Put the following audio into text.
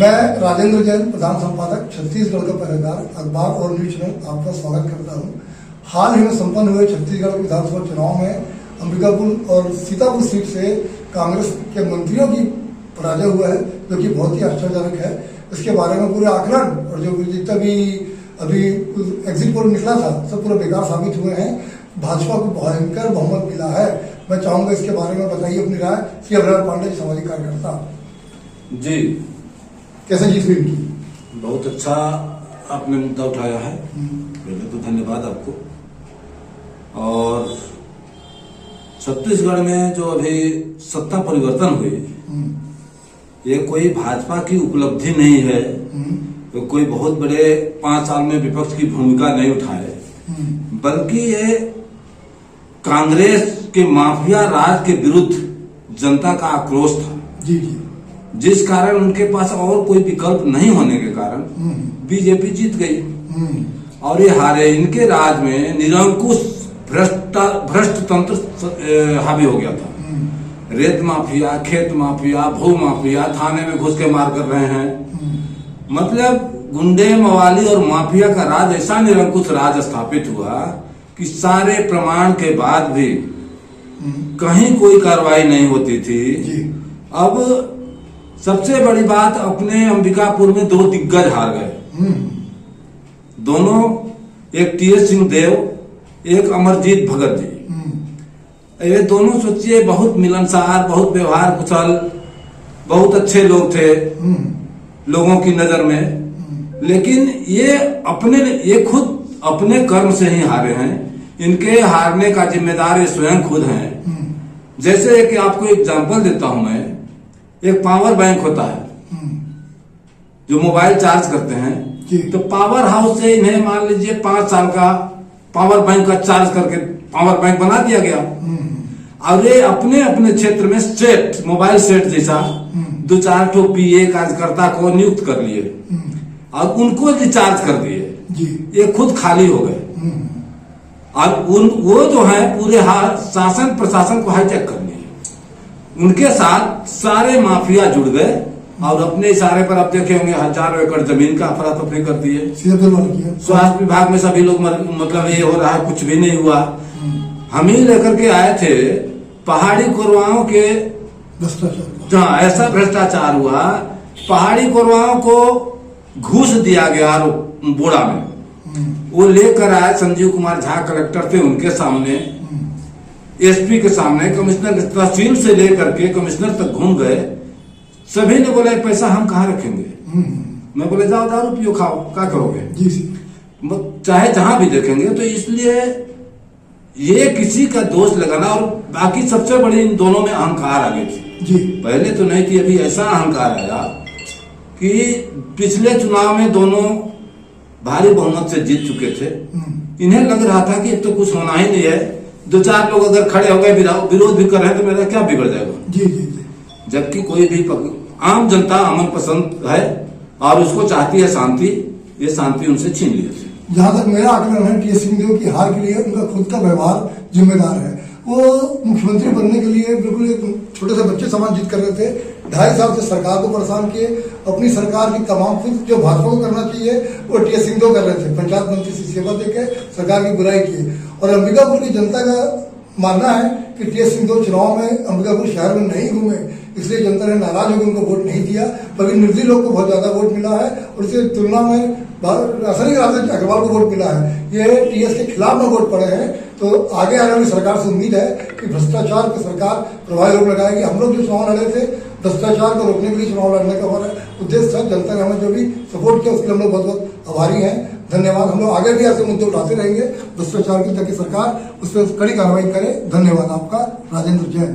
मैं राजेंद्र जैन, प्रधान संपादक छत्तीसगढ़ का पहरेदार अखबार और न्यूज चैनल आपका स्वागत करता हूं। हाल ही में संपन्न हुए छत्तीसगढ़ विधानसभा चुनाव में अंबिकापुर और सीतापुर सीट से कांग्रेस के मंत्रियों की पराजय हुआ है, जो कि बहुत ही आश्चर्यजनक है। इसके बारे में पूरे आकलन और जो जितना भी अभी एग्जिट पोल निकला था सब पूरा बेकार साबित हुए हैं। भाजपा को भयंकर बहुमत मिला है। मैं चाहूंगा इसके बारे में बताइए अपनी राय। श्री अभिलाष पांडे जी, सामाजिक कार्यकर्ता जी, कैसे जीत हुई इनकी? बहुत अच्छा आपने मुद्दा उठाया है। पहले तो धन्यवाद आपको। और छत्तीसगढ़ में जो अभी सत्ता परिवर्तन हुई, ये कोई भाजपा की उपलब्धि नहीं है। तो कोई बहुत बड़े 5 साल में विपक्ष की भूमिका नहीं उठाए, बल्कि ये कांग्रेस के माफिया राज के विरुद्ध जनता का आक्रोश था। जी जी। जिस कारण उनके पास और कोई विकल्प नहीं होने के कारण बीजेपी जीत गई और ये हारे। इनके राज में निरंकुश भ्रष्ट तंत्र हावी हो गया था। रेत माफिया, खेत माफिया, भू माफिया थाने में घुस के मार कर रहे हैं। मतलब गुंडे, मवाली और माफिया का राज, ऐसा निरंकुश राज स्थापित हुआ कि सारे प्रमाण के बाद भी कहीं कोई कार्रवाई नहीं होती थी। अब सबसे बड़ी बात, अपने अंबिकापुर में 2 दिग्गज हार गए। दोनों, एक टीएस सिंहदेव, एक अमरजीत भगत जी। ये दोनों सोचिए बहुत मिलनसार, बहुत व्यवहार कुशल, बहुत अच्छे लोग थे लोगों की नजर में। लेकिन ये खुद अपने कर्म से ही हारे हैं। इनके हारने का जिम्मेदार ये स्वयं खुद हैं। जैसे कि आपको एग्जांपल देता हूं मैं। एक पावर बैंक होता है जो मोबाइल चार्ज करते हैं, तो पावर हाउस से इन्हें मान लीजिए 5 साल का पावर बैंक का चार्ज करके पावर बैंक बना दिया गया। और ये अपने अपने क्षेत्र में सेट, मोबाइल सेट जैसा 2-4 ठो पीए कार्यकर्ता को नियुक्त कर लिए और उनको रिचार्ज कर दिए। ये खुद खाली हो गए और वो जो है पूरे शासन प्रशासन को हाईटेक कर लिए। उनके साथ सारे माफिया जुड़ गए और अपने इशारे पर अब देखे होंगे हजारों एकड़ जमीन का अफरा तफरी कर दिए। स्वास्थ्य विभाग में सभी लोग मतलब ये हो रहा है, कुछ भी नहीं हुआ। हम ही लेकर के आए थे पहाड़ी कोरवाओं के भ्रष्टाचार। ऐसा भ्रष्टाचार हुआ, पहाड़ी कोरवाओं को घूस दिया गया बोड़ा में। वो लेकर आए संजीव कुमार झा कलेक्टर थे, उनके सामने, एसपी के सामने, कमिश्नर तहसील से लेकर के कमिश्नर तक घूम गए। सभी ने बोला पैसा हम कहाँ रखेंगे। मैं बोले जाओ दारू पियो, खाओ, क्या करोगे। चाहे जहां भी देखेंगे। तो इसलिए ये किसी का दोष लगाना, और बाकी सबसे बड़ी इन दोनों में अहंकार आ गई थी। पहले तो नहीं थी, अभी ऐसा अहंकार आया कि पिछले चुनाव में दोनों भारी बहुमत से जीत चुके थे। इन्हें लग रहा था कि अब तो कुछ होना ही नहीं है। 2-4 लोग अगर खड़े हो गए, विरोध भी कर रहे हैं, तो मेरा क्या बिगड़ जाएगा। जबकि कोई भी आम जनता अमन पसंद है और उसको चाहती है शांति। ये शांति उनसे छीन ली थी। जहां तक मेरा आकलन है, टीएस सिंहदेव की हार के लिए उनका खुद का व्यवहार जिम्मेदार है। वो मुख्यमंत्री बनने के लिए बिल्कुल एक छोटे से बच्चे समान जिद कर रहे थे। 2.5 साल से सरकार को परेशान किए। अपनी सरकार की तमाम खुद जो भाजपा को करना चाहिए वो टीएस सिंहदेव कर रहे थे। पंचायत मंत्री से सेवा देके सरकार की बुराई की। और अंबिकापुर की जनता का मानना है कि टीएस सिंहदेव चुनाव में अंबिकापुर शहर में नहीं घूमे, इसलिए जनता ने नाराज होकर उनको वोट नहीं दिया। बल्कि निर्दलीय लोग को बहुत ज्यादा वोट मिला है और इसकी तुलना में आसानी राजेश अग्रवाल को वोट मिला है। ये टीएस के खिलाफ में वोट पड़े हैं। तो आगे आने वाली सरकार से उम्मीद है कि भ्रष्टाचार पर सरकार प्रभावी रोक लगाएगी। हम लोग जो चुनाव लड़े थे, भ्रष्टाचार को रोकने के लिए चुनाव लड़ने का हमारा उद्देश्य था। जनता ने हमें जो भी सपोर्ट किया उसके लिए हम लोग बहुत बहुत आभारी हैं। धन्यवाद। हम लोग आगे भी ऐसे मुद्दे उठाते रहेंगे भ्रष्टाचार की, ताकि सरकार उस पर कड़ी कार्रवाई करे। धन्यवाद आपका। राजेंद्र जैन।